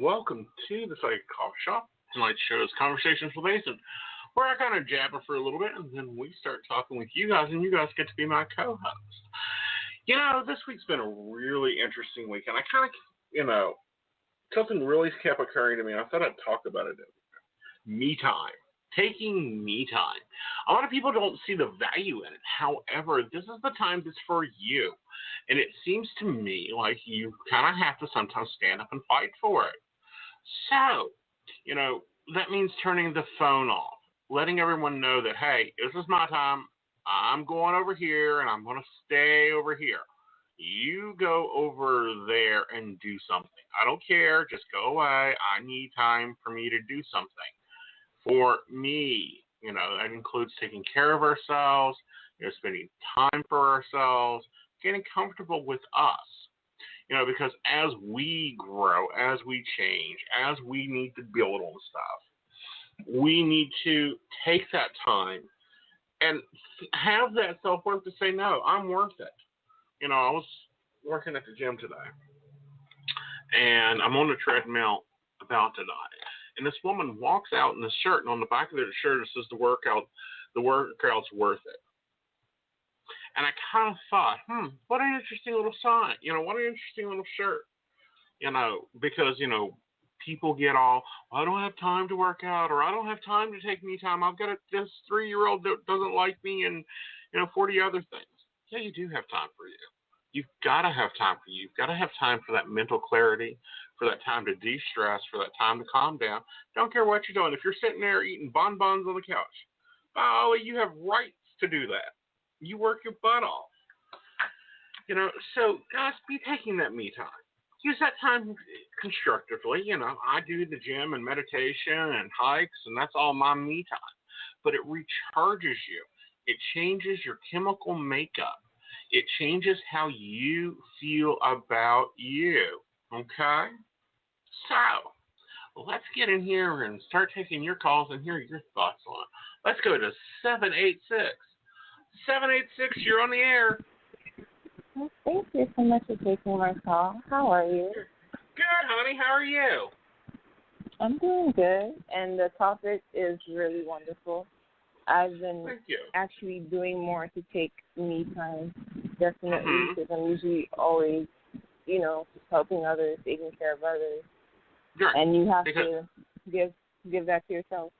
Welcome to the Psychic Coffee Shop. Tonight's show is Conversations with Aeson, where I kind of jabber for a little bit, and then we start talking with you guys, and you guys get to be my co-host. You know, this week's been a really interesting week, and I kind of, something really kept occurring to me, and I thought I'd talk about it. Me time. Taking me time. A lot of people don't see the value in it. However, this is the time that's for you. And it seems to me like you kind of have to sometimes stand up and fight for it. So, that means turning the phone off, letting everyone know that, hey, this is my time. I'm going over here, and I'm going to stay over here. You go over there and do something. I don't care. Just go away. I need time for me to do something. For me, that includes taking care of ourselves, spending time for ourselves, getting comfortable with us. Because as we grow, as we change, as we need to build on stuff, we need to take that time and have that self-worth to say, no, I'm worth it. I was working at the gym today, and I'm on the treadmill about to die. And this woman walks out in this shirt, and on the back of the shirt it says the workout's worth it. And I kind of thought, what an interesting little sign. What an interesting little shirt. Because, people get all, I don't have time to work out, or I don't have time to take me time. I've got this 3-year-old that doesn't like me, and, 40 other things. Yeah, you do have time for you. You've got to have time for you. You've got to have time for that mental clarity, for that time to de-stress, for that time to calm down. Don't care what you're doing. If you're sitting there eating bonbons on the couch, you have rights to do that. You work your butt off. So guys, be taking that me time. Use that time constructively. I do the gym and meditation and hikes, and that's all my me time. But it recharges you. It changes your chemical makeup. It changes how you feel about you. Okay? So, let's get in here and start taking your calls and hear your thoughts on it. Let's go to 786. 786, you're on the air. Thank you so much for taking my call. How are you? Good, honey. How are you? I'm doing good, and the topic is really wonderful. I've been actually doing more to take me time, definitely, because I'm usually always, helping others, taking care of others. Sure. And you have to give that to yourself.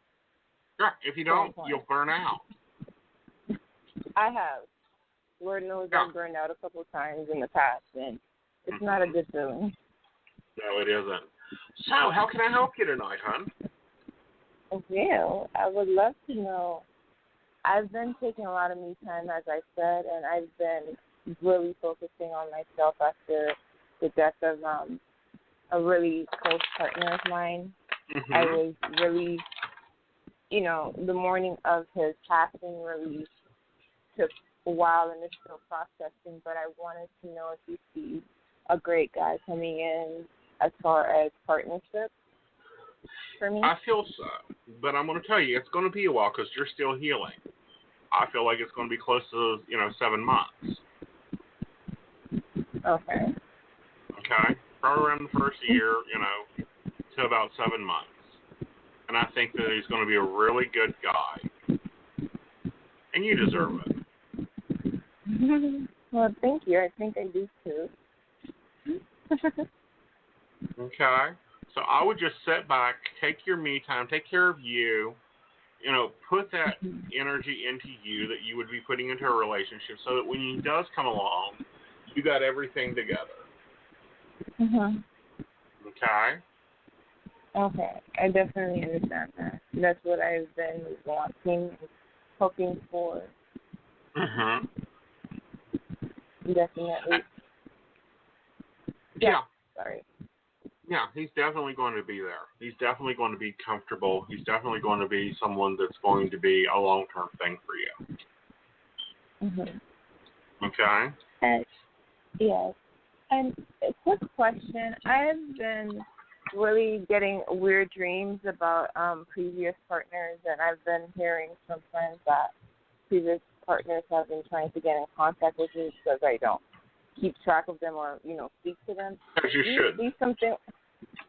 Sure. If you don't, you'll burn out. I have. Lord knows I've burned out a couple of times in the past, and it's not a good feeling. No, it isn't. So, how can I help you tonight, hon? Well, I would love to know. I've been taking a lot of me time, as I said, and I've been really focusing on myself after the death of a really close partner of mine. I was really, the morning of his passing really took a while and it's still processing, but I wanted to know if you see a great guy coming in as far as partnership for me. I feel so, but I'm going to tell you, it's going to be a while because you're still healing. I feel like it's going to be close to, 7 months. Okay. Okay? Probably around the first year, to about 7 months. And I think that he's going to be a really good guy. And you deserve it. Well, thank you. I think I do too. Okay? So I would just sit back, take your me time, take care of you, put that energy into you that you would be putting into a relationship so that when he does come along, you got everything together. Mhm. Okay? Okay. I definitely understand that. That's what I've been wanting and hoping for. Mhm. Definitely. Yeah. Sorry. Yeah, he's definitely going to be there. He's definitely going to be comfortable. He's definitely going to be someone that's going to be a long-term thing for you. Mhm. Okay? Yes. And a quick question. I've been really getting weird dreams about previous partners, and I've been hearing from friends that previous partners have been trying to get in contact with me because I don't keep track of them or, speak to them. As you should. See something?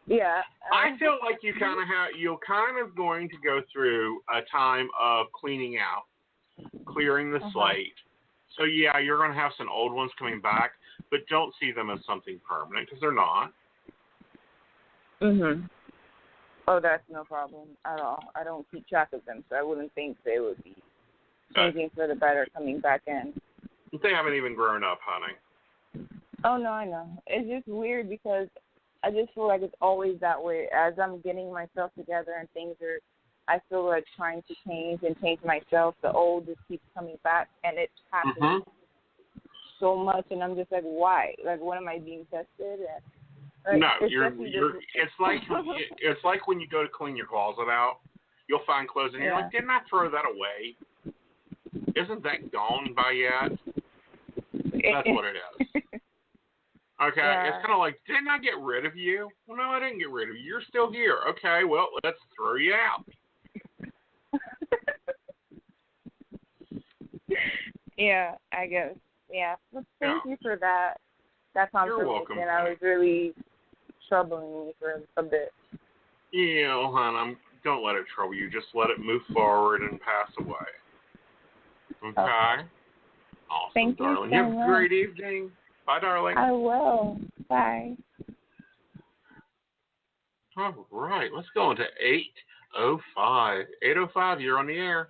Yeah. I feel like you're kind of going to go through a time of cleaning out, clearing the slate. So, yeah, you're going to have some old ones coming back, but don't see them as something permanent because they're not. Mhm. Oh, that's no problem at all. I don't keep track of them, so I wouldn't think they would be changing for the better coming back in. They haven't even grown up, honey. Oh, no, I know. It's just weird because I just feel like it's always that way. As I'm getting myself together and I feel like trying to change and change myself, the old just keeps coming back, and it's happening so much, and I'm just like, why? Like, what am I being tested? And, no, it's like when you go to clean your closet out, you'll find clothes, and you're like, didn't I throw that away? Isn't that gone by yet? That's what it is. Okay, It's kind of like, didn't I get rid of you? Well, no, I didn't get rid of you. You're still here. Okay, well, let's throw you out. Yeah, I guess. Yeah. Well, thank you for that confirmation. You're welcome. I was really troubling me for a bit. Yeah, hon, don't let it trouble you. Just let it move forward and pass away. Okay? Awesome, thank darling. You so have much. a great evening. Bye, darling. I will. Bye. All right, let's go into 805. 805, you're on the air.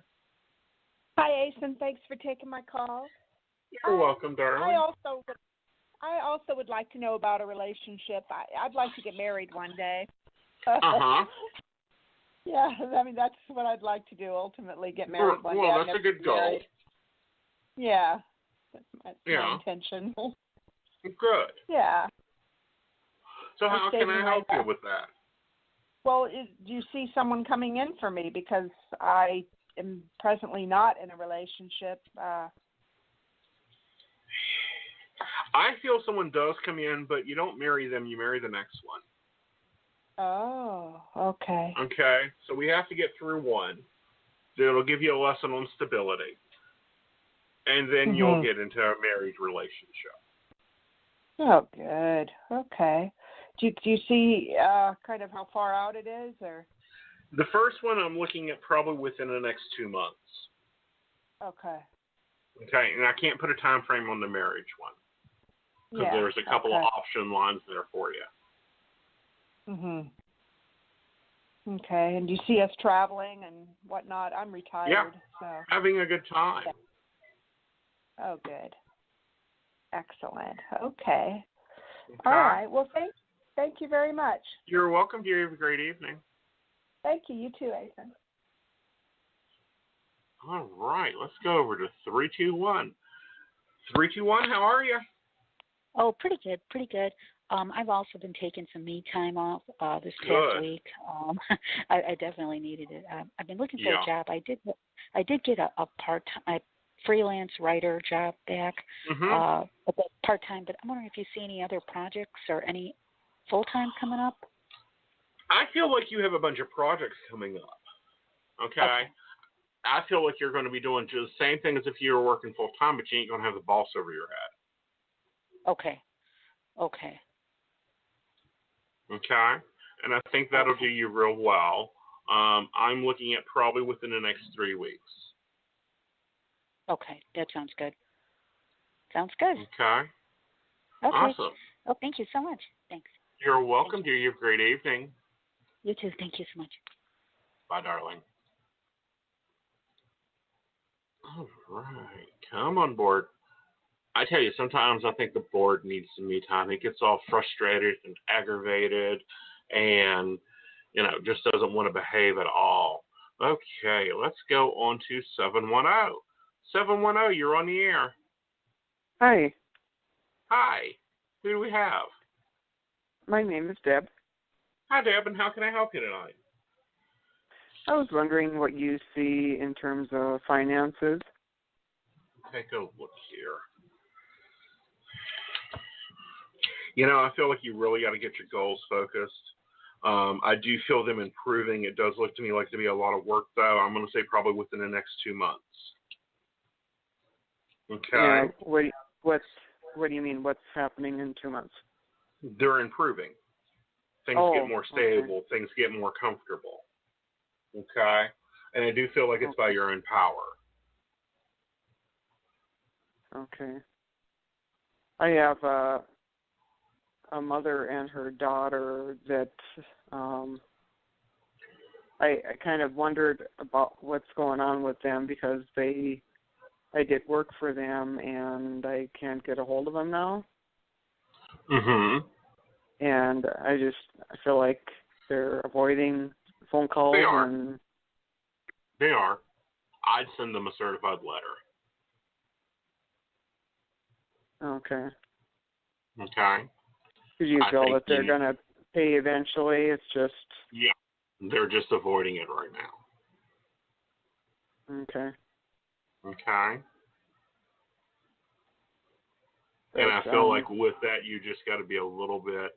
Hi, Aeson. Thanks for taking my call. You're welcome, darling. I also would like to know about a relationship. I'd like to get married one day. Yeah, I mean, that's what I'd like to do, ultimately, get married one day. Well, that's a good goal. Married. Yeah, that's my intention. Good. Yeah. So how can I help you with that? Well, do you see someone coming in for me? Because I am presently not in a relationship. I feel someone does come in, but you don't marry them, you marry the next one. Oh, okay. Okay, so we have to get through one. It'll give you a lesson on stability. And then you'll get into a married relationship. Oh, good. Okay. Do you see kind of how far out it is, or? The first one I'm looking at probably within the next 2 months. Okay. Okay, and I can't put a time frame on the marriage one. Because there's a couple of option lines there for you. Okay, and do you see us traveling and whatnot? I'm retired, so. Having a good time. Oh, good. Excellent. Okay. All right. Well, thank you very much. You're welcome, dear. Have a great evening. Thank you. You too, Aeson. All right. Let's go over to 321. 321, how are you? Oh, pretty good. I've also been taking some me time off this past week. I definitely needed it. I've been looking for a job. I did get a part-time freelance writer job back, but that's part-time. But I'm wondering if you see any other projects or any full-time coming up. I feel like you have a bunch of projects coming up. Okay. I feel like you're going to be doing just the same thing as if you were working full-time, but you ain't going to have the boss over your head. Okay. Okay. Okay? And I think that'll do you real well. I'm looking at probably within the next 3 weeks. Okay, that sounds good. Sounds good. Okay? Okay. Awesome. Oh, thank you so much. Thanks. You're welcome, dear. You have a great evening. You too. Thank you so much. Bye, darling. All right. Come on board. I tell you, sometimes I think the board needs some me time. It gets all frustrated and aggravated and, just doesn't want to behave at all. Okay, let's go on to 710. 710, you're on the air. Hi, Hi. Who do we have? my name is Deb. Hi, Deb, and how can I help you tonight? I was wondering what you see in terms of finances. Take a look here. I feel like you really got to get your goals focused. I do feel them improving. It does look to me like to be a lot of work, though. I'm going to say probably within the next 2 months. Okay. Yeah, what do you mean? What's happening in 2 months? They're improving. Things get more stable. Okay. Things get more comfortable. Okay. And I do feel like it's by your own power. Okay. I have a mother and her daughter that I kind of wondered about what's going on with them because I did work for them and I can't get a hold of them now. Mm-hmm. And I feel like they're avoiding phone calls. They are. And they are. I'd send them a certified letter. Okay. Okay. Because you feel that they're going to pay eventually. It's just... Yeah. They're just avoiding it right now. Okay. Okay. And I feel like with that, you just got to be a little bit,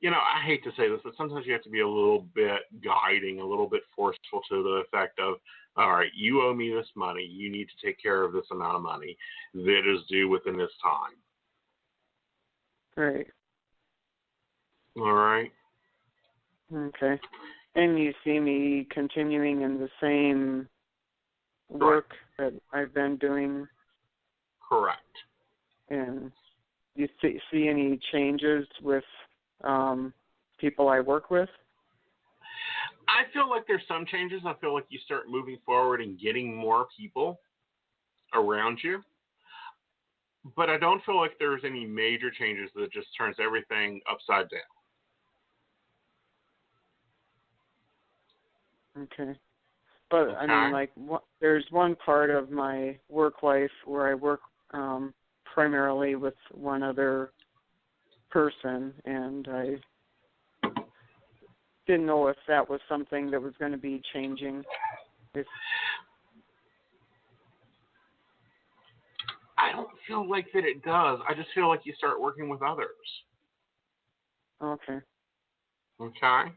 I hate to say this, but sometimes you have to be a little bit guiding, a little bit forceful to the effect of, all right, you owe me this money. You need to take care of this amount of money that is due within this time. Right. All right. Okay. And you see me continuing in the same work that I've been doing? Correct. And you see any changes with people I work with? I feel like there's some changes. I feel like you start moving forward and getting more people around you. But I don't feel like there's any major changes that just turns everything upside down. Okay. But, I mean, like, there's one part of my work life where I work primarily with one other person, and I didn't know if that was something that was going to be changing. I don't feel like that it does. I just feel like you start working with others. Okay. Okay?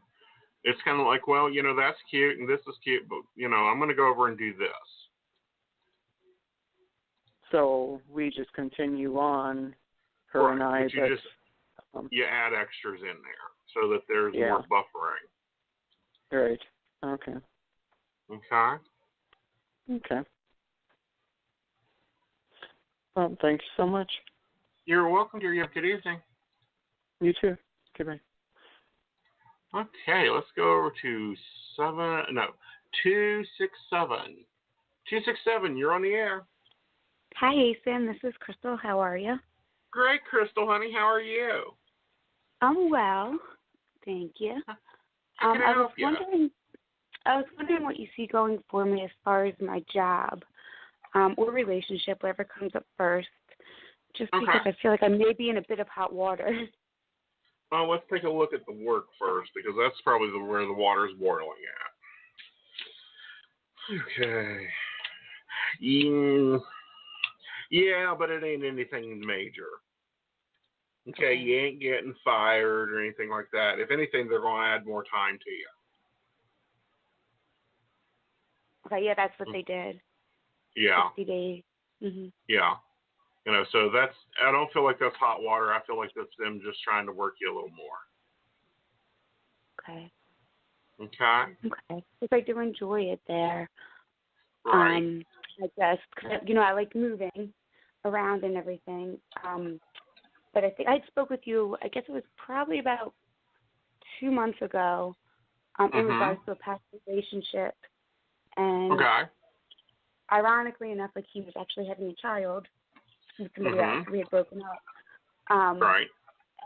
It's kind of like, well, that's cute and this is cute, but, I'm going to go over and do this. So we just continue on, her and I. But you add extras in there so that there's more buffering. Right. Okay. Okay? Okay. Well, thank you so much. You're welcome, dear. You have a good evening. You too. Goodbye. Okay, let's go over to 267. 267, you're on the air. Hi, Aeson. This is Crystal. How are you? Great, Crystal, honey. How are you? I'm well. Thank you. How can I help you? I was wondering what you see going for me as far as my job or relationship, whatever comes up first, just because I feel like I may be in a bit of hot water. Well, let's take a look at the work first, because that's probably where the water's boiling at. Okay. Yeah, but it ain't anything major. Okay, you ain't getting fired or anything like that. If anything, they're going to add more time to you. Okay, yeah, that's what they did. Yeah. 60 days. Mm-hmm. Yeah. So I don't feel like that's hot water. I feel like that's them just trying to work you a little more. Okay. Okay. Okay. Because I do enjoy it there. Right. I just, I like moving around and everything. But I think I spoke with you, I guess it was probably about 2 months ago, in regards to a past relationship. And ironically enough, like he was actually having a child with somebody else. We had broken up. Right.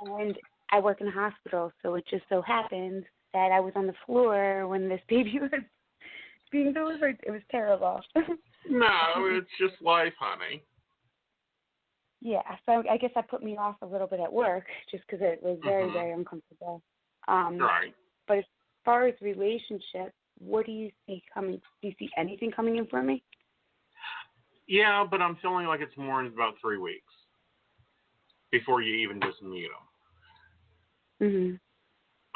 And I work in a hospital, so it just so happened that I was on the floor when this baby was being delivered. It was terrible. No, it's just life, honey. Yeah, so I guess that put me off a little bit at work just because it was very, very uncomfortable. Right. But as far as relationship, what do you see coming? Do you see anything coming in for me? Yeah, but I'm feeling like it's more in about 3 weeks before you even just meet them.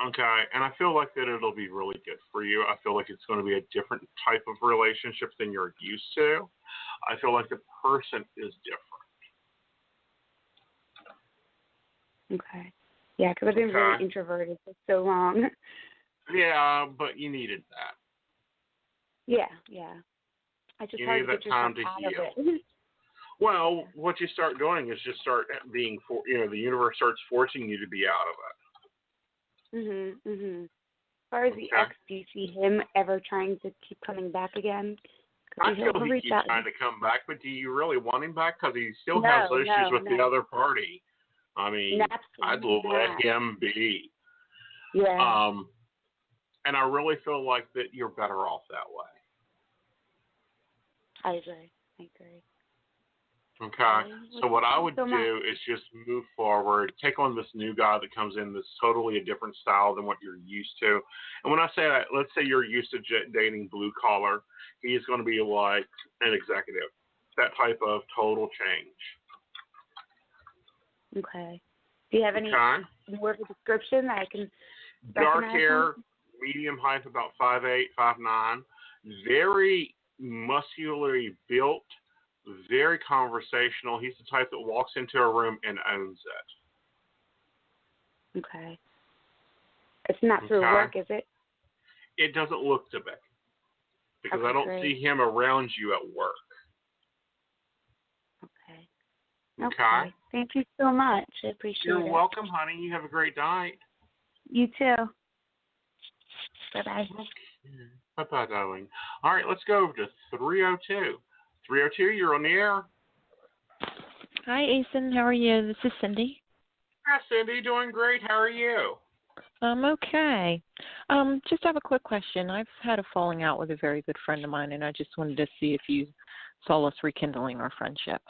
Okay, and I feel like that it'll be really good for you. I feel like it's going to be a different type of relationship than you're used to. I feel like the person is different. Okay. Yeah, because I've been really introverted for so long. Yeah, but you needed that. Yeah. I just you hard need to that get time yourself to out heal. of it. Well, what you start doing is just start being, the universe starts forcing you to be out of it. As far as the ex, do you see him ever trying to keep coming back again? I feel he keeps trying to come back, but do you really want him back? Because he still has issues with the other party. I mean, I'd let him be. Yeah. And I really feel like that you're better off that way. I agree. Okay. So what I would do is just move forward, take on this new guy that comes in that's totally a different style than what you're used to. And when I say that, let's say you're used to dating blue collar, he's going to be like an executive. That type of total change. Okay. Do you have any more of a description that I can Dark hair, him? medium height, about 5'8", 5'9", very muscularly built, very conversational. He's the type that walks into a room and owns it. Okay. It's not through work, is it? It doesn't look to be. Because I don't see him around you at work. Okay. Thank you so much. I appreciate it. You're welcome, honey. You have a great night. You too. Bye-bye. Bye-bye, darling. All right, let's go over to 302. 302, you're on the air. Hi, Aeson. How are you? This is Cindy. Hi, Cindy. Doing great. How are you? I'm okay. Just have a quick question. I've had a falling out with a very good friend of mine, and I just wanted to see if you saw us rekindling our friendship.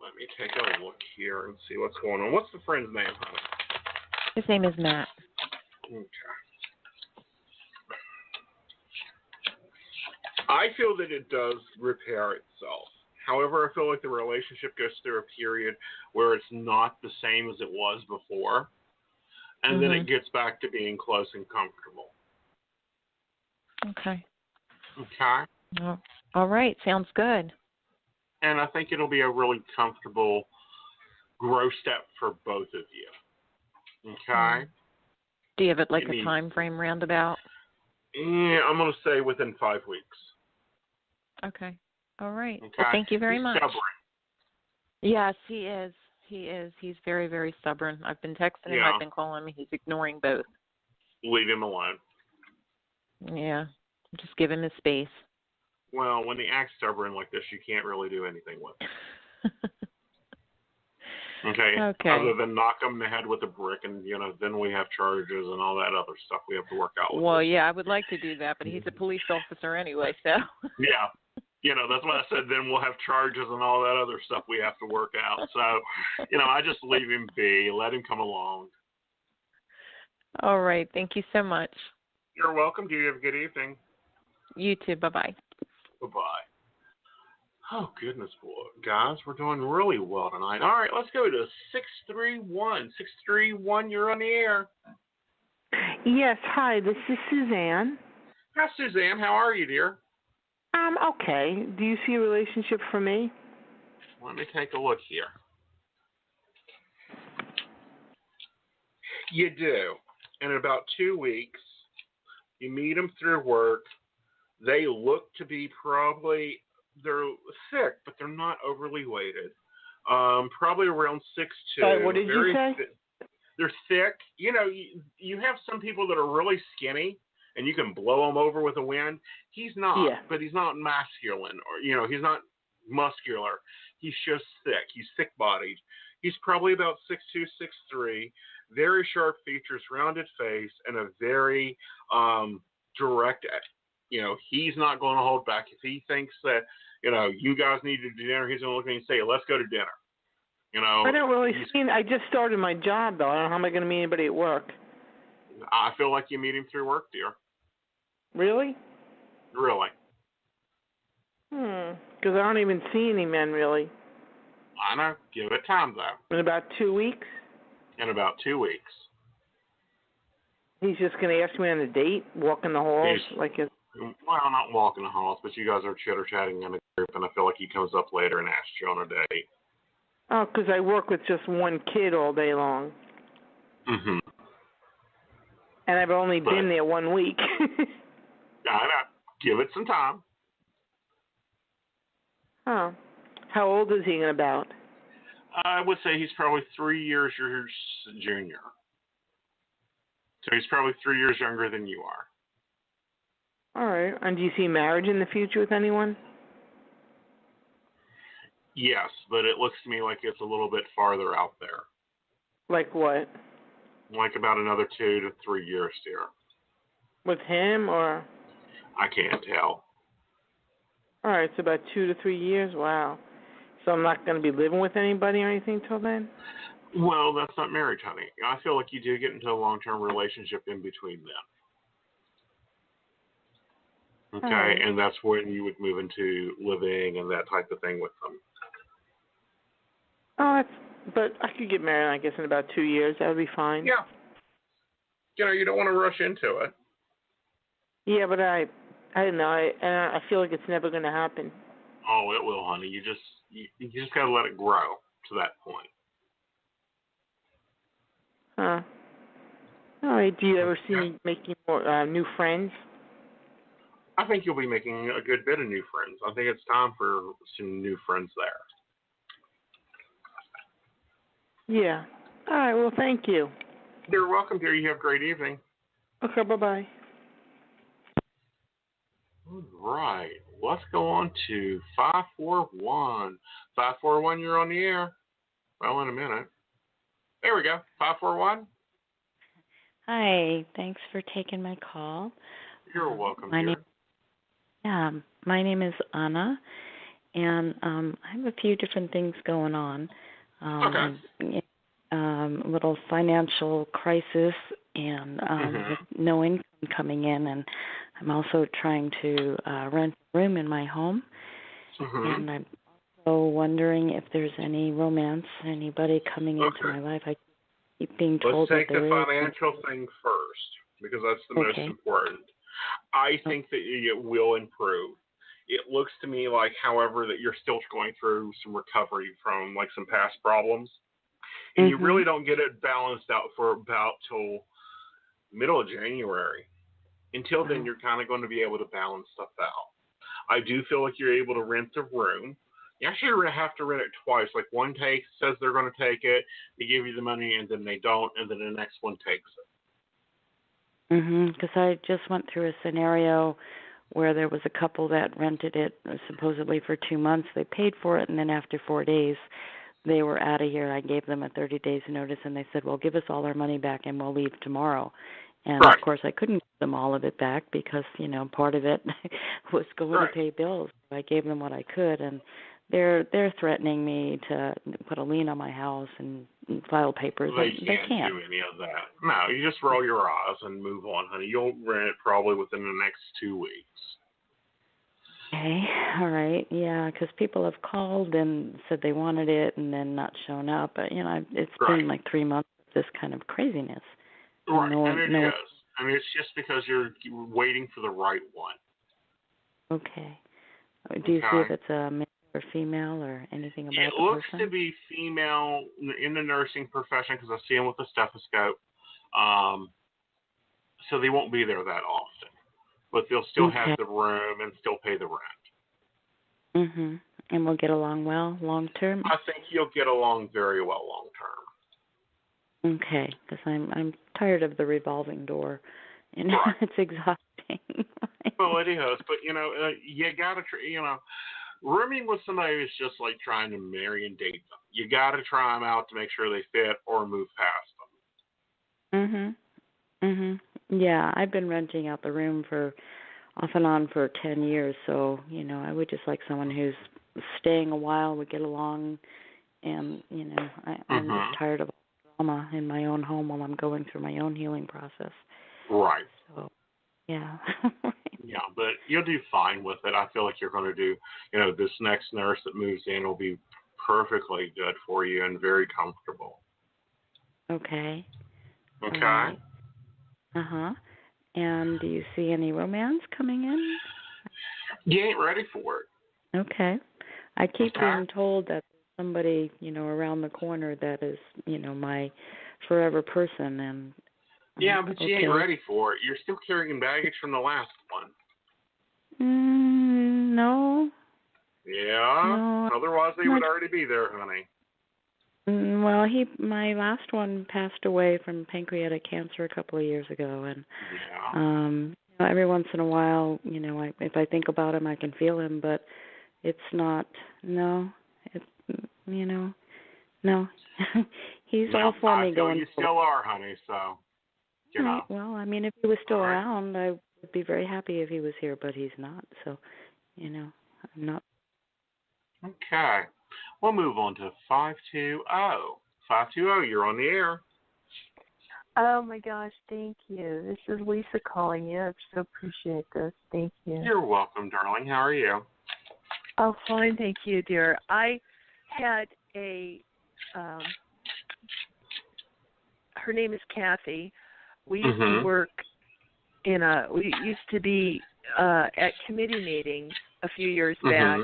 Let me take a look here and see what's going on. What's the friend's name, honey? His name is Matt. Okay. I feel that it does repair itself. However, I feel like the relationship goes through a period where it's not the same as it was before, and then it gets back to being close and comfortable. Okay. Okay? Oh, all right. Sounds good. And I think it'll be a really comfortable growth step for both of you. Okay? Do you have it like a time frame roundabout? Yeah, I'm going to say within 5 weeks. Okay. All right. Okay. Well, thank you very much. Stubborn. Yes, he is. He's very, very stubborn. I've been texting him. I've been calling him. He's ignoring both. Leave him alone. Yeah. Just give him his space. Well, when he acts stubborn like this, you can't really do anything with him. Okay. Other than knock him in the head with a brick, and then we have charges and all that other stuff we have to work out with. Well, yeah, I would like to do that, but he's a police officer anyway, so. Yeah. That's why I said then we'll have charges and all that other stuff we have to work out. So, I just leave him be, let him come along. All right. Thank you so much. You're welcome. Do you have a good evening? You too. Bye-bye. Bye-bye. Oh, goodness, boy. Guys, we're doing really well tonight. All right, let's go to 631. 631, you're on the air. Yes, hi, this is Suzanne. Hi, Suzanne. How are you, dear? I'm okay. Do you see a relationship for me? Let me take a look here. You do. In about 2 weeks, you meet them through work. They look to be they're thick, but they're not overly weighted. Probably around 6'2". What did you say? They're thick. You know, you have some people that are really skinny, and you can blow them over with the wind. He's not, but he's not masculine, or he's not muscular. He's just thick. He's thick-bodied. He's probably about 6'2", 6'3", very sharp features, rounded face, and a very direct. He's not going to hold back. If he thinks that you guys need to do dinner, he's going to look at me and say, "Let's go to dinner." I don't really see. I just started my job, though. I don't know how am I going to meet anybody at work. I feel like you meet him through work, dear. Really? Really. Because I don't even see any men, really. I know. Give it time, though. In about 2 weeks? In about 2 weeks. He's just going to ask me on a date, walk in the halls? Well, not walking the halls, but you guys are chitter-chatting in a group, and I feel like he comes up later and asks you on a date. Oh, because I work with just one kid all day long. Mm-hmm. And I've only been there 1 week. I know. Give it some time. Oh. How old is he about? I would say he's probably 3 years your junior. So he's probably 3 years younger than you are. All right. And do you see marriage in the future with anyone? Yes, but it looks to me like it's a little bit farther out there. Like what? Like about another 2 to 3 years, dear. With him, or? I can't tell. All right, so about 2 to 3 years? Wow. So I'm not going to be living with anybody or anything till then? Well, that's not marriage, honey. I feel like you do get into a long-term relationship in between them. Okay, right. And that's when you would move into living and that type of thing with them. Oh, but I could get married, I guess, in about 2 years. That would be fine. Yeah. You don't want to rush into it. Yeah, but I don't know. I feel like it's never going to happen. Oh, it will, honey. You just got to let it grow to that point. Huh. All right. Do you ever see me making more new friends? I think you'll be making a good bit of new friends. I think it's time for some new friends there. Yeah. All right. Well, thank you. You're welcome, dear. You have a great evening. Okay. Bye-bye. All right. Let's go on to 541. 541, you're on the air. Well, in a minute. There we go. 541. Hi. Thanks for taking my call. You're welcome, dear. My name is Anna, and I have a few different things going on. Okay. A little financial crisis and with no income coming in, and I'm also trying to rent a room in my home. And I'm also wondering if there's any romance, anybody coming into my life. I keep being told Let's take that there the is. financial thing first, because that's the most important. I think that it will improve. It looks to me like, however, that you're still going through some recovery from like some past problems. And you really don't get it balanced out for about till middle of January. Until then, you're kind of going to be able to balance stuff out. I do feel like you're able to rent the room. You actually have to rent it twice. Like one says they're going to take it, they give you the money, and then they don't, and then the next one takes it. Because I just went through a scenario where there was a couple that rented it supposedly for 2 months. They paid for it, and then after 4 days, they were out of here. I gave them a 30 days notice, and they said, well, give us all our money back, and we'll leave tomorrow. And, of course, I couldn't give them all of it back because, part of it was going to pay bills. I gave them what I could, and they're threatening me to put a lien on my house and file papers. They can't do any of that. No, you just roll your eyes and move on, honey. You'll rent it probably within the next 2 weeks. Okay, all right, yeah, because people have called and said they wanted it and then not shown up. But, it's been like 3 months of this kind of craziness. Right, and it is. I mean, it's just because you're waiting for the right one. Okay. Do you see if it's a male or female or anything about the person? It looks to be female in the nursing profession because I see them with a stethoscope. So they won't be there that often. But they'll still have the room and still pay the rent. Mhm. And we'll get along well long term? I think you'll get along very well long term. Okay, because I'm tired of the revolving door. You know, right. It's exhausting. Well, it is, but you gotta rooming with somebody is just like trying to marry and date them. You gotta try them out to make sure they fit or move past them. Yeah, I've been renting out the room for off and on for 10 years, so I would just like someone who's staying a while, would get along, and I'm just tired of drama in my own home while I'm going through my own healing process. Right. So, yeah. Yeah, but you'll do fine with it. I feel like you're going to do, this next nurse that moves in will be perfectly good for you and very comfortable. Okay. Okay. Uh-huh. And do you see any romance coming in? You ain't ready for it. Okay. I keep being told that there's somebody, around the corner that is, my forever person. And yeah, but you ain't ready for it. You're still carrying baggage from the last one. No. Yeah? No, otherwise they would already be there, honey. Well, my last one passed away from pancreatic cancer a couple of years ago, and every once in a while, if I think about him, I can feel him, but it's not. No, no. He's all for me going. You still are, honey. So, Right. Well, I mean, if he was still around, I would be very happy if he was here, but he's not. So, I'm not. Okay. We'll move on to 520. 520, you're on the air. Oh, my gosh, thank you. This is Lisa calling you. I so appreciate this. Thank you. You're welcome, darling. How are you? Oh, fine, thank you, dear. I had her name is Kathy. We used to work we used to be at committee meetings a few years back.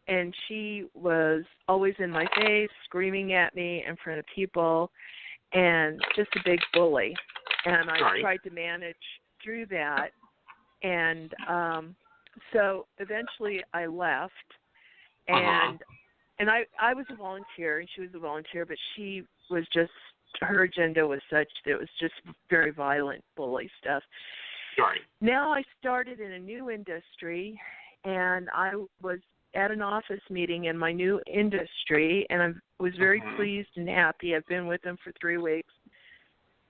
And she was always in my face, screaming at me in front of people, and just a big bully. And I tried to manage through that. And so eventually I left. And I was a volunteer, and she was a volunteer, but she was just, her agenda was such that it was just very violent bully stuff. Right. Now I started in a new industry, and I was at an office meeting in my new industry, and I was very pleased and happy. I've been with them for 3 weeks.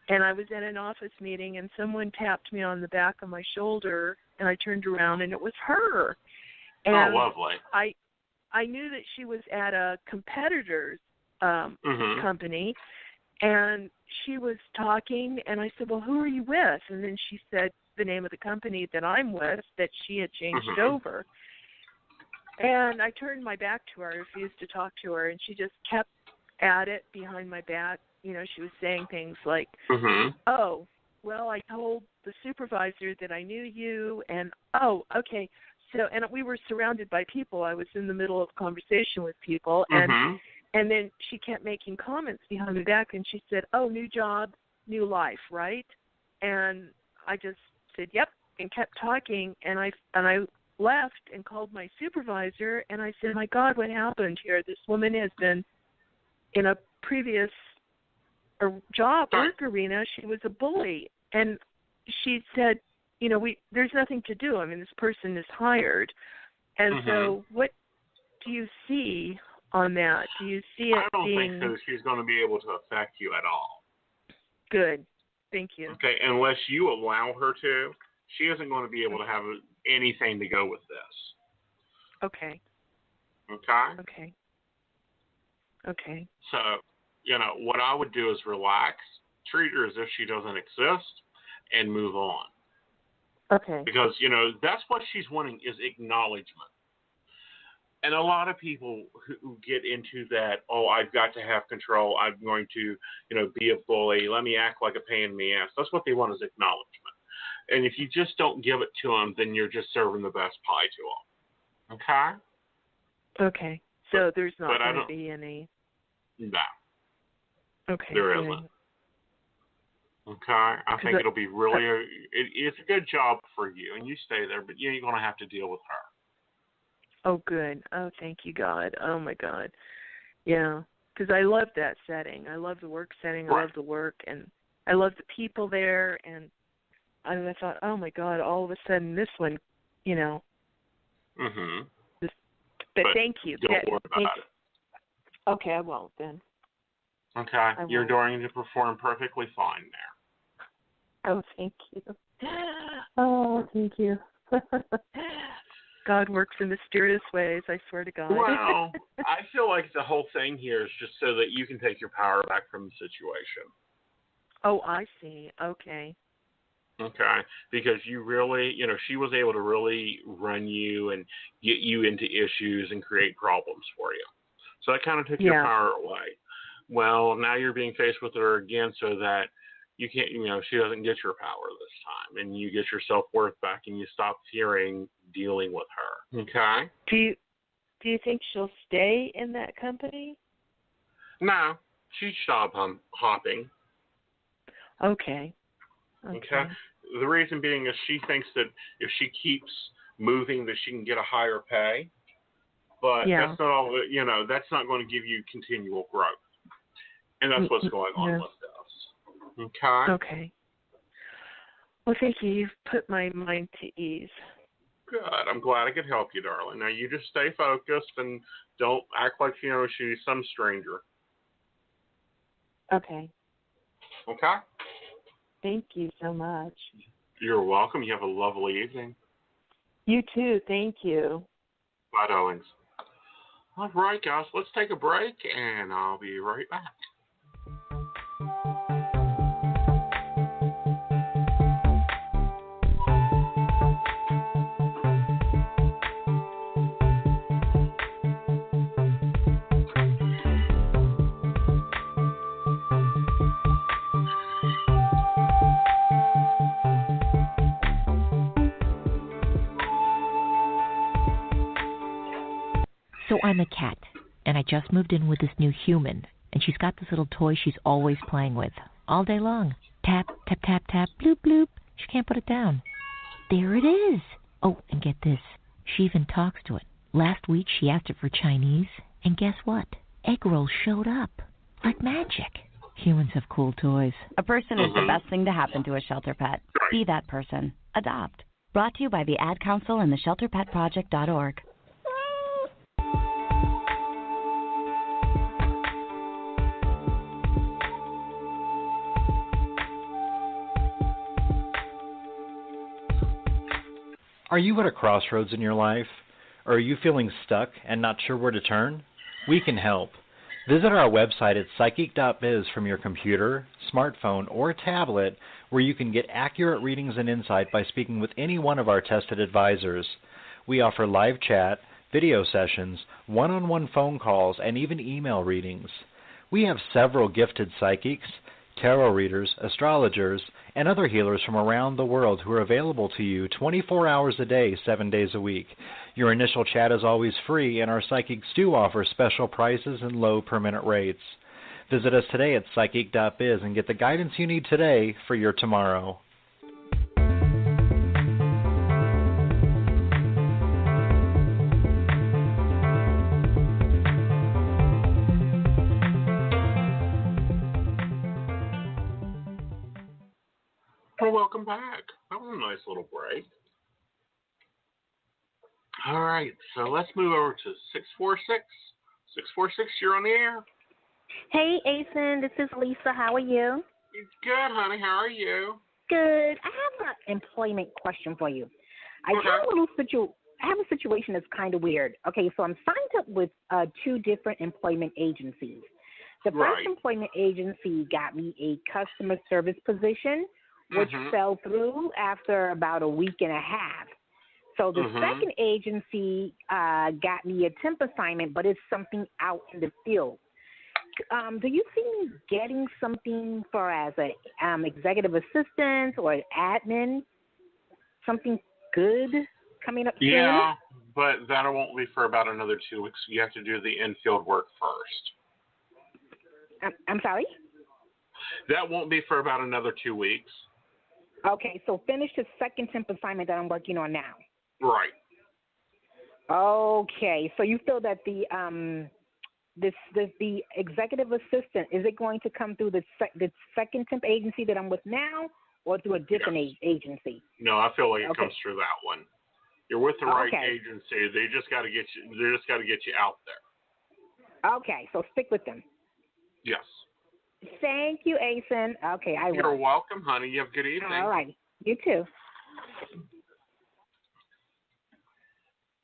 And I was at an office meeting, and someone tapped me on the back of my shoulder, and I turned around, and it was her. And lovely. I knew that she was at a competitor's company, and she was talking, and I said, well, who are you with? And then she said the name of the company that I'm with, that she had changed over. And I turned my back to her, refused to talk to her, and she just kept at it behind my back. She was saying things like, oh, well, I told the supervisor that I knew you, and, oh, okay. So, and we were surrounded by people. I was in the middle of a conversation with people, and then she kept making comments behind my back, and she said, oh, new job, new life, right? And I just said, yep, and kept talking, and I left and called my supervisor, and I said, my God, what happened here? This woman has been in a previous job, work arena. She was a bully. And she said, there's nothing to do. I mean, this person is hired. And so what do you see on that? Do you see it I don't think so. She's going to be able to affect you at all. Good. Thank you. Okay, unless you allow her to, she isn't going to be able to have anything to go with this. Okay. Okay? Okay. So, what I would do is relax, treat her as if she doesn't exist, and move on. Okay. Because, that's what she's wanting is acknowledgement. And a lot of people who get into that, oh, I've got to have control, I'm going to, be a bully, let me act like a pain in the ass. That's what they want is acknowledgement. And if you just don't give it to them, then you're just serving the best pie to them. Okay? Okay. So there's not going to be any... No. Okay. There isn't. Okay, I think it'll be really, it's a good job for you, and you stay there, but you're going to have to deal with her. Oh, good. Oh, thank you, God. Oh, my God. Yeah, because I love that setting. I love the work setting. I love the work, and I love the people there, and I thought, oh, my God, all of a sudden this one, you know. Mm-hmm. But thank you. Don't worry about it. Okay, I won't then. Okay, you're going to perform perfectly fine there. Oh, thank you. Oh, thank you. God works in mysterious ways, I swear to God. Well, I feel like the whole thing here is just so that you can take your power back from the situation. Oh, I see. Okay. Okay, because you really, she was able to really run you and get you into issues and create problems for you. So that kind of took your power away. Well, now you're being faced with her again so that you can't, she doesn't get your power this time, and you get your self-worth back and you stop fearing dealing with her. Okay? Do you think she'll stay in that company? No, she's job hopping. Okay. The reason being is she thinks that if she keeps moving that she can get a higher pay, but that's not all. That's not going to give you continual growth, and that's what's going on with this. Okay. Okay. Well, thank you. You've put my mind to ease. Good. I'm glad I could help you, darling. Now you just stay focused and don't act like she's some stranger. Okay. Okay. Thank you so much. You're welcome. You have a lovely evening. You too. Thank you. Bye, darlings. All right, guys. Let's take a break, and I'll be right back. So I'm a cat, and I just moved in with this new human, and she's got this little toy she's always playing with, all day long. Tap, tap, tap, tap, bloop, bloop. She can't put it down. There it is. Oh, and get this. She even talks to it. Last week she asked it for Chinese, and guess what? Egg rolls showed up. Like magic. Humans have cool toys. A person is the best thing to happen to a shelter pet. Be that person. Adopt. Brought to you by the Ad Council and the ShelterPetProject.org. Are you at a crossroads in your life? Or are you feeling stuck and not sure where to turn? We can help. Visit our website at psychic.biz from your computer, smartphone, or tablet, where you can get accurate readings and insight by speaking with any one of our tested advisors. We offer live chat, video sessions, one-on-one phone calls, and even email readings. We have several gifted psychics, tarot readers, astrologers, and other healers from around the world who are available to you 24 hours a day, 7 days a week. Your initial chat is always free, and our psychics do offer special prices and low per-minute rates. Visit us today at psychic.biz and get the guidance you need today for your tomorrow. Well, welcome back. That was a nice little break. All right, so let's move over to 646. 646, you're on the air. Hey, Aeson, this is Lisa. How are you? Good, honey. How are you? Good. I have an employment question for you. I have a situation that's kind of weird. Okay, so I'm signed up with 2 different employment agencies. The first employment agency got me a customer service position, which fell through after about a week and a half. So the second agency got me a temp assignment, but it's something out in the field. Do you see me getting something for as an executive assistant or an admin? Something good coming up soon? Yeah, but that won't be for about another 2 weeks. You have to do the in-field work first. I'm sorry? That won't be for about another 2 weeks. Okay, so finish the second temp assignment that I'm working on now. Right. Okay, so you feel that the the executive assistant, is it going to come through the second temp agency that I'm with now, or through a different agency? No, I feel like it comes through that one. You're with the right Okay. agency. They just got to get you. They just got to get you out there. Okay, so stick with them. Yes. Thank you, Aeson. Okay, I will. You're welcome, honey. You have a good evening. All right. You too.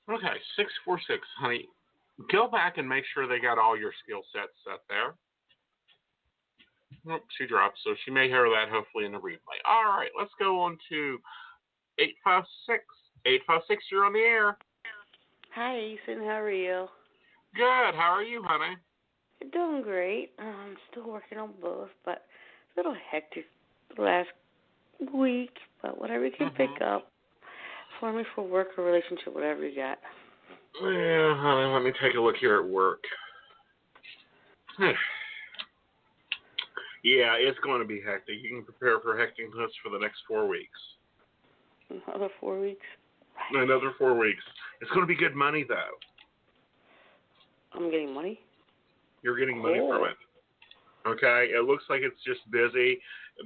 Okay, 646, honey. Go back and make sure they got all your skill sets set there. Oh, she dropped, so she may hear that hopefully in the replay. All right, let's go on to 856. 856, you're on the air. Hi, Aeson. How are you? Good. How are you, honey? I'm doing great. I'm still working on both, but a little hectic the last week, but whatever you can pick up for me for work or relationship, whatever you got. Yeah, honey, let me take a look here at work. Yeah, it's going to be hectic. You can prepare for hecticness for the next 4 weeks. Another 4 weeks? Another 4 weeks. It's going to be good money, though. I'm getting money? You're getting money from it. Okay? It looks like it's just busy,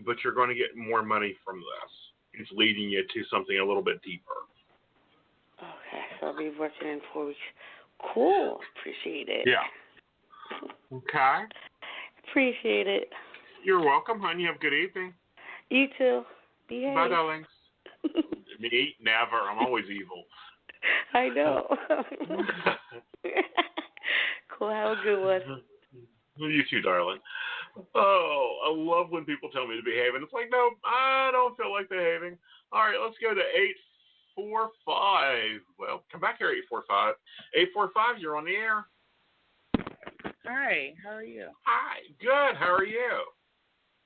but you're going to get more money from this. It's leading you to something a little bit deeper. Okay, so I'll be working in 4 weeks. Cool. Appreciate it. Yeah. Okay. Appreciate it. You're welcome, honey. You have a good evening. You too. Behave. Bye, darlings. Me? Never. I'm always evil. I know. Cool. Have a good one. You too, darling. Oh, I love when people tell me to behave, and it's like, no, I don't feel like behaving. All right, let's go to 845. Well, come back here, 845. 845, you're on the air. Hi, how are you? Hi, good. How are you?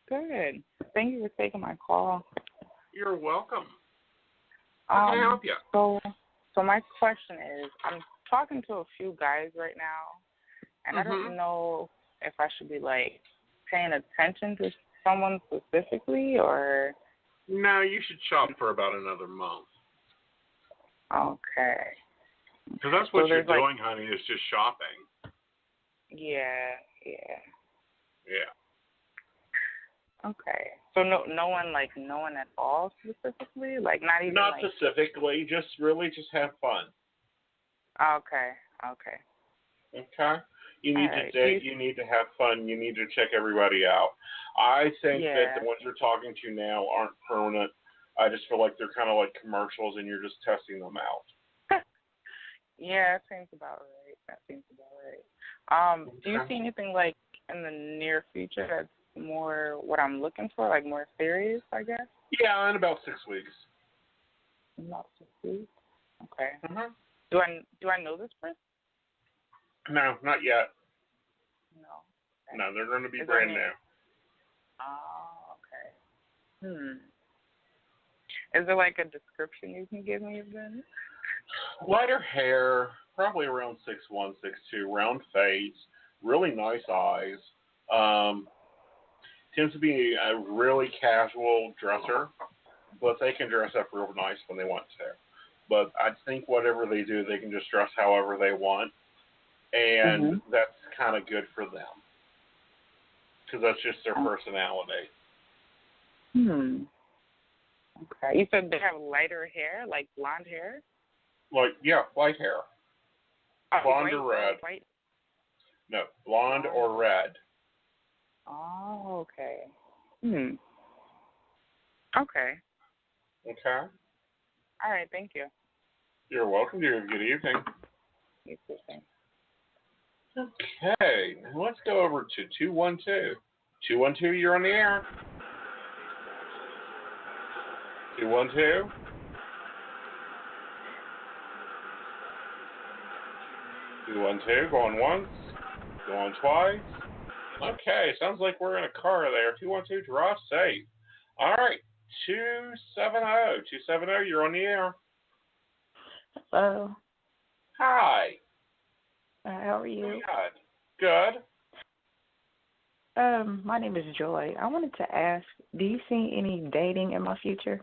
Good. Thank you for taking my call. You're welcome. How can I help you? So my question is, I'm talking to a few guys right now, and I don't know if I should be like paying attention to someone specifically, or. No, you should shop for about another month. Okay. Because that's what you're doing, honey, is just shopping. Yeah. Yeah. Okay. So no one at all specifically? Like not even Not specifically, just have fun. Okay. Okay? You need to date, you need to have fun, you need to check everybody out. I think that the ones you're talking to now aren't permanent. I just feel like they're kind of like commercials and you're just testing them out. Yeah, that seems about right. Do you see anything like in the near future that's more what I'm looking for, like more serious, I guess? Yeah, in about 6 weeks. About 6 weeks? Okay. Mm-hmm. Do I know this person? No, not yet. No. Okay. No, they're going to be brand new. Oh, okay. Is there like a description you can give me of them? Lighter hair, probably around 6'1", 6'2", round face, really nice eyes. Tends to be a really casual dresser, but they can dress up real nice when they want to. But I think whatever they do, they can just dress however they want, and that's kind of good for them because that's just their personality. Okay. You said they have lighter hair, like blonde hair? Like, yeah, light hair. Blonde or red. White? No, blonde or red. Oh, okay. Okay. Okay. All right, thank you. You're welcome. You have a good evening. You too, thanks. Okay, let's go over to 212. 212, you're on the air. 212. 212, going once, going twice. Okay, sounds like we're in a car there. 212, draw safe. All right, 270. 270, you're on the air. Hello. Hi. How are you? Good. My name is Joy. I wanted to ask, do you see any dating in my future?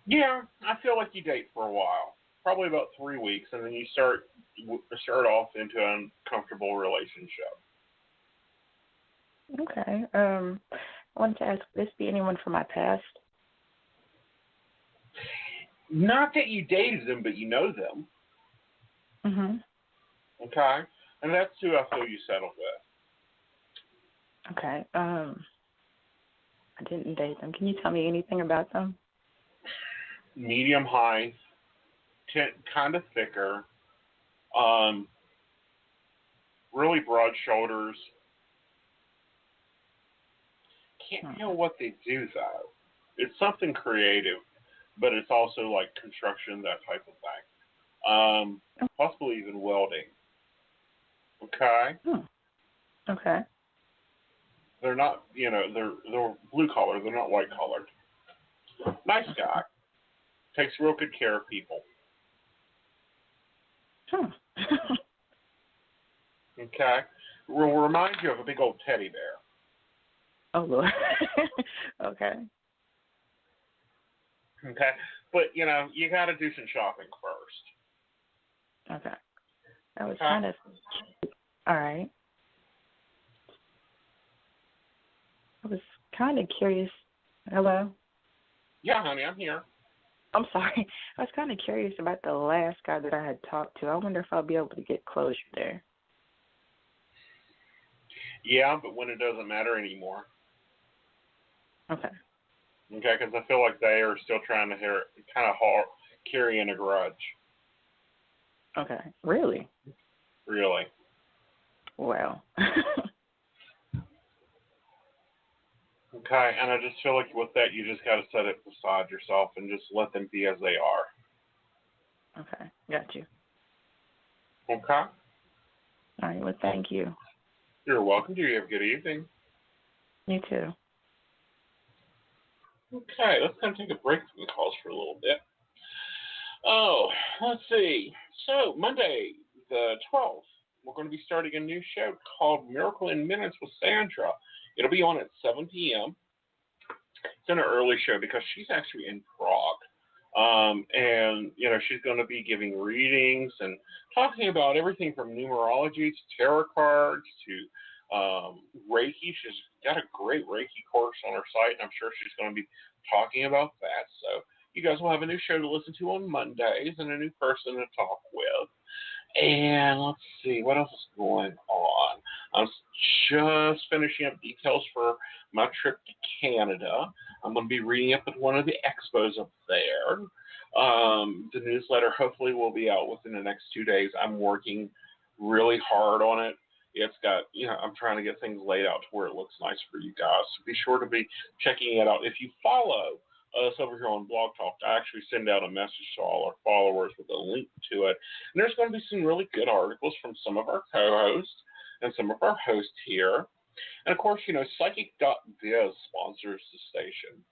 Yeah, I feel like you date for a while, probably about 3 weeks, and then you start off into an uncomfortable relationship. Okay. I wanted to ask, would this be anyone from my past? Not that you dated them, but you know them. Mhm. Okay, and that's who I feel you settled with. Okay. I didn't date them. Can you tell me anything about them? Medium height, kind of thicker, really broad shoulders. Can't tell what they do though. It's something creative, but it's also like construction, that type of thing. Possibly even welding. Okay. Okay. They're not, they're blue collar. They're not white collared. Nice guy. Takes real good care of people. Okay. Will remind you of a big old teddy bear. Oh, Lord. Okay. Okay. But, you got to do some shopping first. Okay. I was kind of... All right. I was kind of curious. Hello? Yeah, honey, I'm here. I'm sorry. I was kind of curious about the last guy that I had talked to. I wonder if I'll be able to get closure there. Yeah, but when it doesn't matter anymore. Okay. Okay, because I feel like they are still trying to carry in a grudge. Okay. Really? Really. Wow. Okay, and I just feel like with that, you just got to set it beside yourself and just let them be as they are. Okay, got you. Okay? All right, well, thank you. You're welcome. Do you have a good evening? You too. Okay, let's kind of take a break from the calls for a little bit. Oh, let's see. So, Monday, the 12th, we're going to be starting a new show called Miracle in Minutes with Sandra. It'll be on at 7 p.m. It's an early show because she's actually in Prague. And, she's going to be giving readings and talking about everything from numerology to tarot cards to Reiki. She's got a great Reiki course on her site, and I'm sure she's going to be talking about that. So you guys will have a new show to listen to on Mondays and a new person to talk with. And let's see, what else is going on? I'm just finishing up details for my trip to Canada. I'm going to be reading up at one of the expos up there. The newsletter hopefully will be out within the next 2 days. I'm working really hard on it. It's got, I'm trying to get things laid out to where it looks nice for you guys. So be sure to be checking it out. If you follow us over here on Blog Talk, I actually send out a message to all our followers with a link to it. And there's going to be some really good articles from some of our co-hosts and some of our hosts here. And of course, Psychic.biz sponsors the station.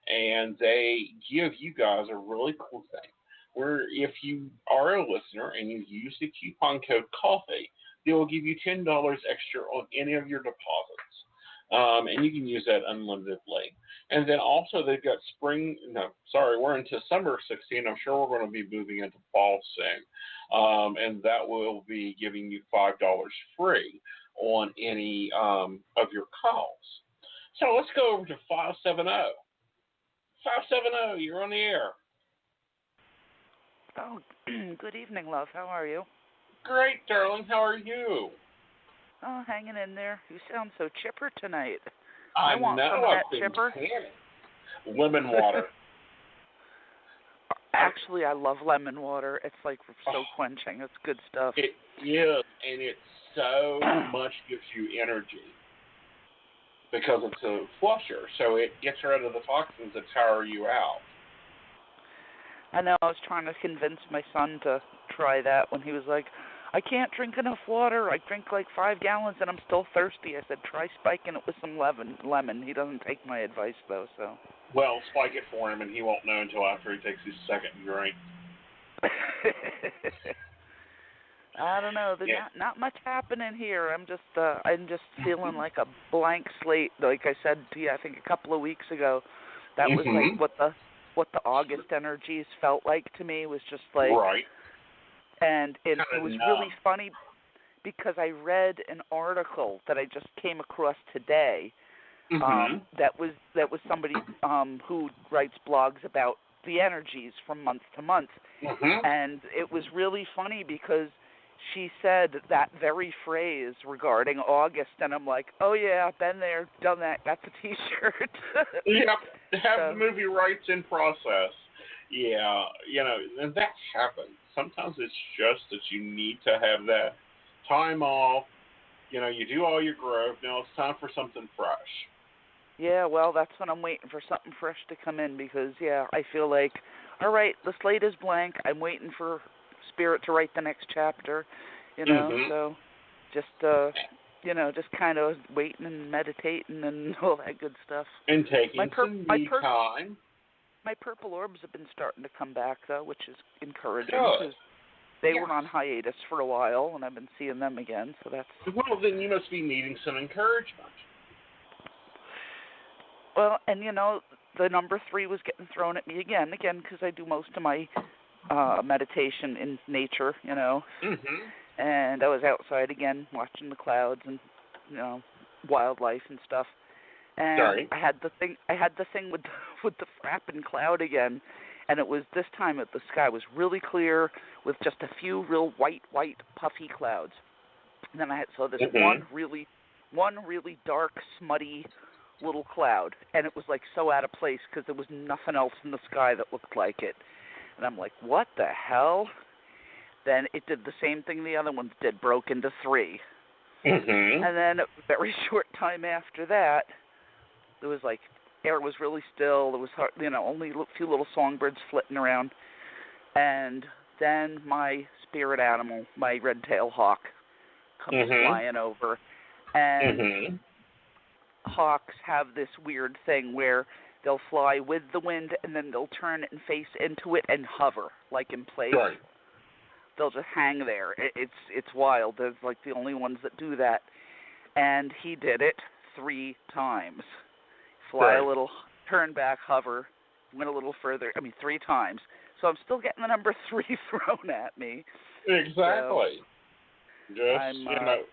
And they give you guys a really cool thing where if you are a listener and you use the coupon code COFFEE, they will give you $10 extra on any of your deposits. And you can use that unlimitedly. And then also they've got we're into summer 16. I'm sure we're going to be moving into fall soon. And that will be giving you $5 free on any of your calls. So let's go over to 570. 570, you're on the air. Oh, good evening, love. How are you? Great, darling. How are you? Oh, hanging in there. You sound so chipper tonight. I want some of that chipper. Lemon water. Actually, I love lemon water. It's like so quenching. It's good stuff. It is, and it so much gives you energy because it's a flusher, so it gets rid of the toxins that tire you out. I know. I was trying to convince my son to try that when he was like, I can't drink enough water. I drink like 5 gallons and I'm still thirsty. I said, try spiking it with some lemon. He doesn't take my advice, though, so. Well, spike it for him, and he won't know until after he takes his second drink. I don't know. There's not much happening here. I'm just feeling like a blank slate. Like I said to you, I think a couple of weeks ago, that was like what the August energies felt like to me. Was just like right. And it was really funny because I read an article that I just came across today. That was somebody who writes blogs about the energies from month to month, and it was really funny because she said that very phrase regarding August, and I'm like, oh yeah, been there, done that. That's a T-shirt. Yep, have the movie rights in process. Yeah, and that happens. Sometimes it's just that you need to have that time off. You do all your growth. Now it's time for something fresh. Yeah, well, that's when I'm waiting for something fresh to come in because, I feel like, all right, the slate is blank. I'm waiting for Spirit to write the next chapter, so just, just kind of waiting and meditating and all that good stuff. And taking some time. My purple orbs have been starting to come back, though, which is encouraging because they were on hiatus for a while, and I've been seeing them again, so that's... Well, then you must be needing some encouragement. Well, and the number 3 was getting thrown at me again, because I do most of my meditation in nature, and I was outside again watching the clouds and, wildlife and stuff. And I had the thing with the frapping cloud again, and it was this time the sky was really clear with just a few real white puffy clouds. And then I saw this one really dark, smutty little cloud, and it was like so out of place because there was nothing else in the sky that looked like it. And I'm like, what the hell? Then it did the same thing the other ones did, broke into 3. And then a very short time after that, there was like, air was really still. There was, only a few little songbirds flitting around. And then my spirit animal, my red-tailed hawk, comes flying over. And hawks have this weird thing where they'll fly with the wind and then they'll turn and face into it and hover, like in place. Right. They'll just hang there. It's wild. There's like the only ones that do that. And he did it 3 times. Fly a little, turn back, hover, went a little further. 3 times. So I'm still getting the number 3 thrown at me. Exactly. So,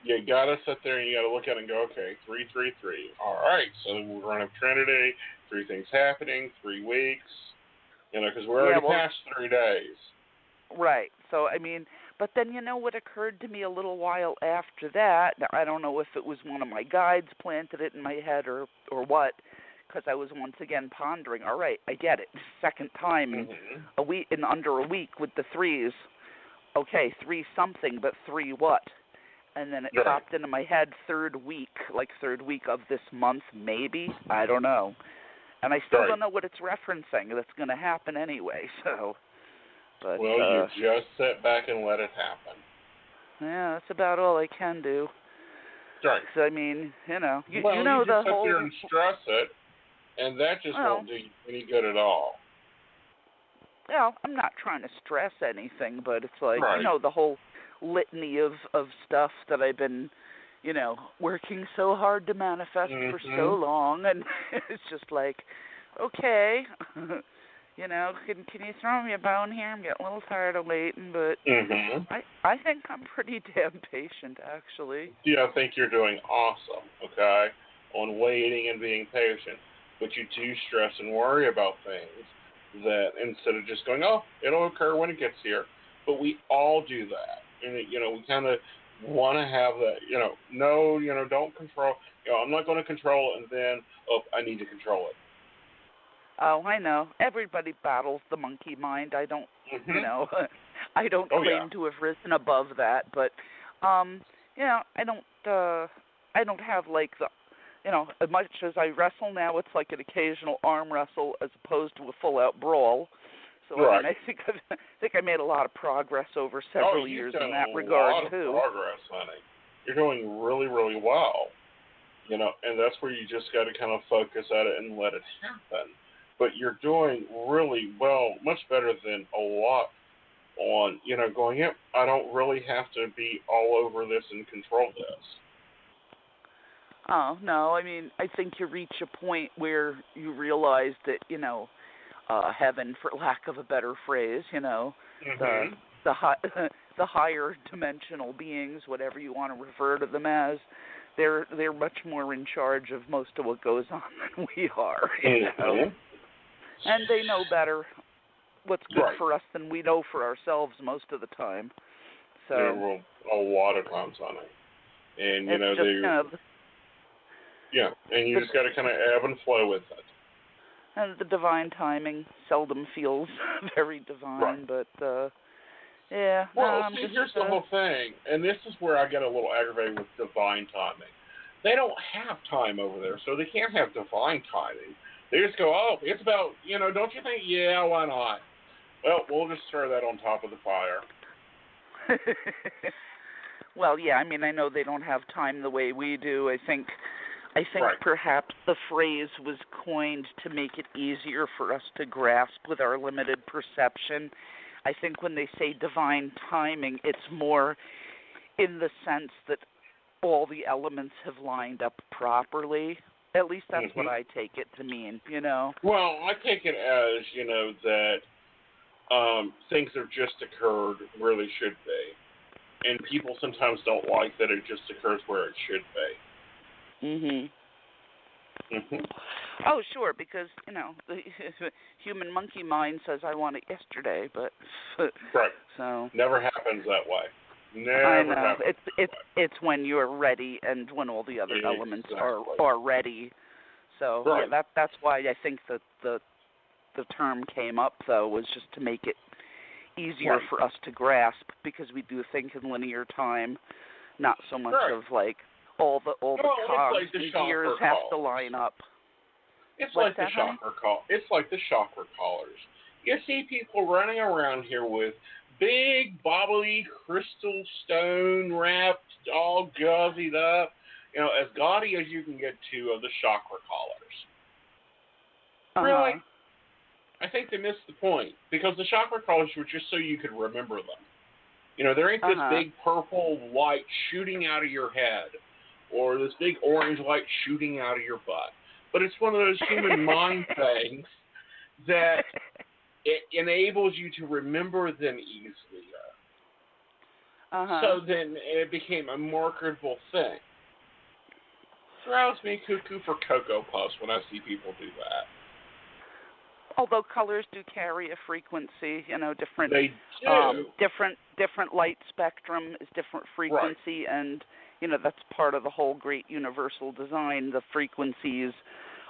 you got to sit there and you got to look at it and go, okay, 3, 3, 3. All right, so we're going to have Trinity, 3 things happening, 3 weeks, because we're already past 3 days. Right. So, but then what occurred to me a little while after that, now, I don't know if it was one of my guides planted it in my head or what, because I was once again pondering, all right, I get it, second time in under a week with the 3s. Okay, 3 something, but 3 what? And then it popped into my head third week of this month, maybe. I don't know. And I still don't know what it's referencing. That's going to happen anyway, so. But, you just sit back and let it happen. Yeah, that's about all I can do. Right. So, you know you the just whole... sit there and stress it, and that just won't do you any good at all. Well, I'm not trying to stress anything, but it's like, the whole litany of stuff that I've been, working so hard to manifest for so long, and it's just like, okay, can you throw me a bone here? I'm getting a little tired of waiting, but I think I'm pretty damn patient, actually. Yeah, I think you're doing awesome, okay, on waiting and being patient, but you do stress and worry about things that instead of just going, oh, it'll occur when it gets here, but we all do that. And, we kind of want to have that, don't control, I'm not going to control it, and then, I need to control it. Oh, I know. Everybody battles the monkey mind. I don't, I don't claim to have risen above that, but, I don't have like the, as much as I wrestle now, it's like an occasional arm wrestle as opposed to a full-out brawl. So I think I made a lot of progress over several years in that regard too. A lot of progress, honey. You're doing really, really well. And that's where you just got to kind of focus at it and let it happen. But you're doing really well, much better than a lot on, going, yep, I don't really have to be all over this and control this. Oh, no, I mean, I think you reach a point where you realize that, heaven, for lack of a better phrase, the higher dimensional beings, whatever you want to refer to them as, they're much more in charge of most of what goes on than we are, And they know better what's good for us than we know for ourselves most of the time. So a lot of times on it. And, and you just got to kind of ebb and flow with it. And the divine timing seldom feels very divine, but, yeah. Well, here's the whole thing, and this is where I get a little aggravated with divine timing. They don't have time over there, so they can't have divine timing. They just go, oh, it's about, don't you think? Yeah, why not? Well, we'll just throw that on top of the fire. Well, yeah, I mean, I know they don't have time the way we do. I think perhaps the phrase was coined to make it easier for us to grasp with our limited perception. I think when they say divine timing, it's more in the sense that all the elements have lined up properly. At least that's what I take it to mean, Well, I take it as, that things have just occurred where they should be. And people sometimes don't like that it just occurs where it should be. Oh, sure, because, the human monkey mind says, I want it yesterday, but... So never happens that way. I know. It's when you're ready and when all the other elements are ready. So yeah, that's why I think that the term came up, though, was just to make it easier for us to grasp, because we do think in linear time, not so much of like all the cogs and gears have to line up. It's like the chakra call. It's like the chakra callers. You see people running around here with big, bobbly, crystal stone wrapped, all gauzied up, as gaudy as you can get to of the chakra collars. Really? I think they missed the point, because the chakra collars were just so you could remember them. There ain't this big purple light shooting out of your head, or this big orange light shooting out of your butt. But it's one of those human mind things that it enables you to remember them easily. So then it became a marketable thing. Drives me cuckoo for Cocoa Puffs when I see people do that. Although colors do carry a frequency, different. They do. Different light spectrum is different frequency, and that's part of the whole great universal design. The frequencies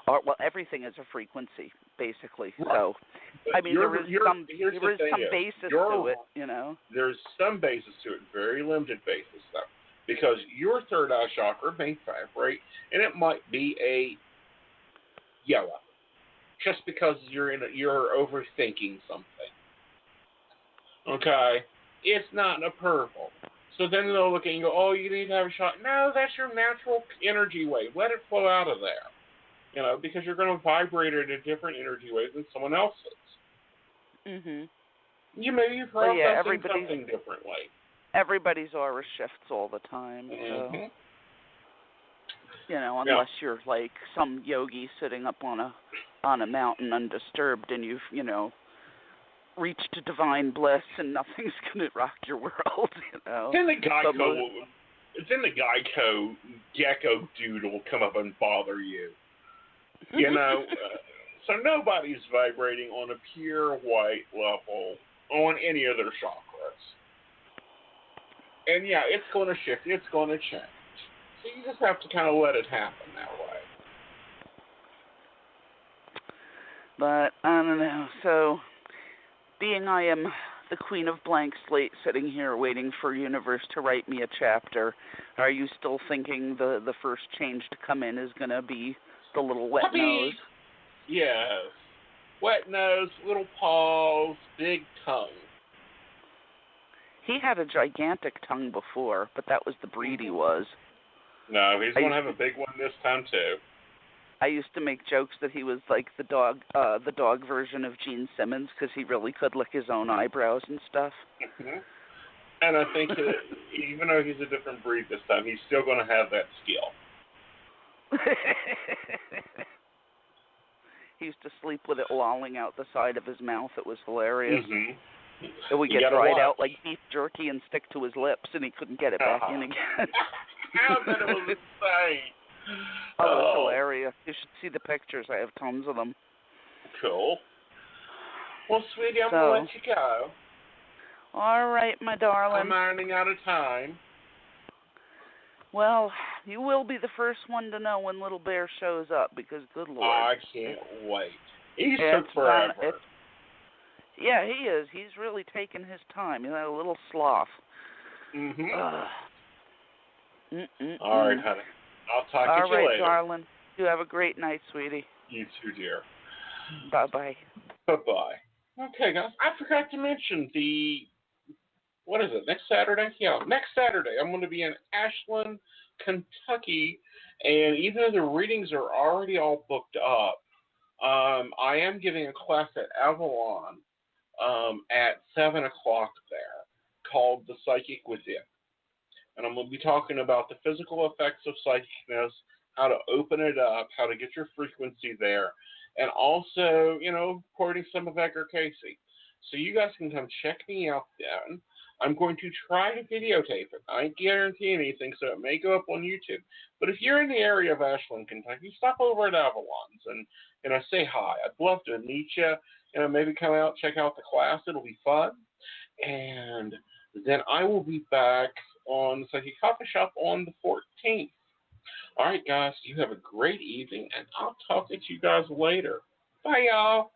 are, everything is a frequency basically. So, I mean, there is some basis to it. There's some basis to it, very limited basis though, because your third eye chakra may vibrate, and it might be a yellow. Just because you're overthinking something. Okay? It's not a purple. So then they'll look at you and go, oh, you need to have a shot. No, that's your natural energy wave. Let it flow out of there. Because you're going to vibrate at a different energy wave than someone else's. You may be processing something differently. Everybody's aura shifts all the time. So. Unless you're like some yogi sitting up on a mountain undisturbed, and you've reached divine bliss, and nothing's gonna rock your world. Then the Geico gecko dude will come up and bother you. So nobody's vibrating on a pure white level on any of their chakras. And yeah, it's going to shift. It's going to change. So you just have to kind of let it happen that way. But I don't know. So, being I am the queen of blank slate, sitting here waiting for universe to write me a chapter, are you still thinking the first change to come in is going to be the little wet nose? Yes. Wet nose, little paws, big tongue. He had a gigantic tongue before, but that was the breed he was. No, he's going to have a big one this time, too. I used to make jokes that he was like the dog version of Gene Simmons because he really could lick his own eyebrows and stuff. Mm-hmm. And I think that even though he's a different breed this time, he's still going to have that skill. He used to sleep with it lolling out the side of his mouth. It was hilarious. Mm-hmm. It would get dried out like beef jerky and stick to his lips, and he couldn't get it back in again. How that it was insane. Oh, it was hilarious. You should see the pictures. I have tons of them. Cool. Well, sweetie, I'm going to let you go. All right, my darling. I'm running out of time. Well, you will be the first one to know when Little Bear shows up because, good Lord. I can't wait. He took forever. Yeah, he is. He's really taking his time. He's a little sloth. Mm-hmm. All right, honey. I'll talk to you later. All right, darling. You have a great night, sweetie. You too, dear. Bye-bye. Bye-bye. Okay, guys. I forgot to mention what is it, next Saturday? Yeah, next Saturday. I'm going to be in Ashland, Kentucky, and even though the readings are already all booked up, I am giving a class at Avalon at 7 o'clock there called The Psychic Within. And I'm going to be talking about the physical effects of psychicness, how to open it up, how to get your frequency there, and also, quoting some of Edgar Casey. So you guys can come check me out then. I'm going to try to videotape it. I ain't guarantee anything, so it may go up on YouTube. But if you're in the area of Ashland, Kentucky, stop over at Avalon's and say hi. I'd love to meet you. Maybe come out, check out the class. It'll be fun. And then I will be back on the Psychic Coffee Shop on the 14th. All right, guys, you have a great evening, and I'll talk to you guys later. Bye, y'all.